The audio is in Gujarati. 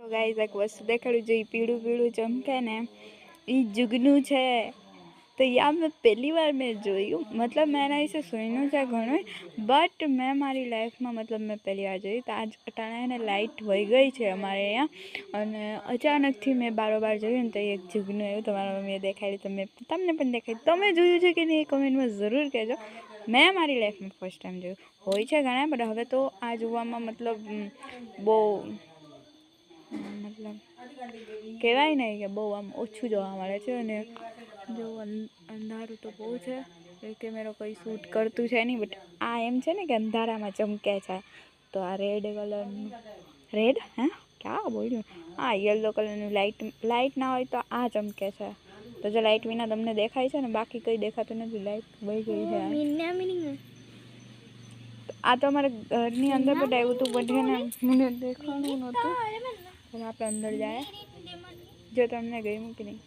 તો ગાઈસ એક વસ્તુ દેખાડું જો પીળું પીળું ચમકે ને એ જુગનું છે તો યા મેં પહેલી વાર મેં જોયું મતલબ મેં એના વિશે સુન્યું છે ઘણું બટ મેં મારી લાઈફમાં મતલબ મેં પહેલી વાર જોયું તો આજ અટાણે એને લાઇટ વહી ગઈ છે અમારે અહીંયા અને અચાનકથી મેં બારોબાર જોયું ને તો એક જુગનું એવું તમારા મમ્મીએ દેખાડ્યું તો મેં તમને પણ દેખાડ્યું તમે જોયું છે કે નહીં એ કમેન્ટમાં જરૂર કહેજો મેં મારી લાઈફમાં ફર્સ્ટ ટાઈમ જોયું હોય છે ઘણા બધા હવે તો આ જોવામાં મતલબ બહુ મતલબ કહેવાય નહીં કે બહુ આમ ઓછું જોવા મળે છે અને જો અંધારું તો બહુ છે એ કેમેરો કંઈ શૂટ કરતું છે નહીં બટ આ એમ છે ને કે અંધારામાં ચમકે છે તો આ રેડ કલરનું રેડ હે ક્યાં બોલ્યું હા યલો કલરનું લાઇટ ના હોય તો આ ચમકે છે તો જો લાઇટ વિના તમને દેખાય છે ને બાકી કંઈ દેખાતું નથી લાઇટ વહી ગઈ છે આ તો અમારે ઘરની અંદર પણ આવ્યું હતું બધાને મને દેખાણું નહોતું હવે આપણે અંદર જાય જો તમને ગઈ મૂકી નહીં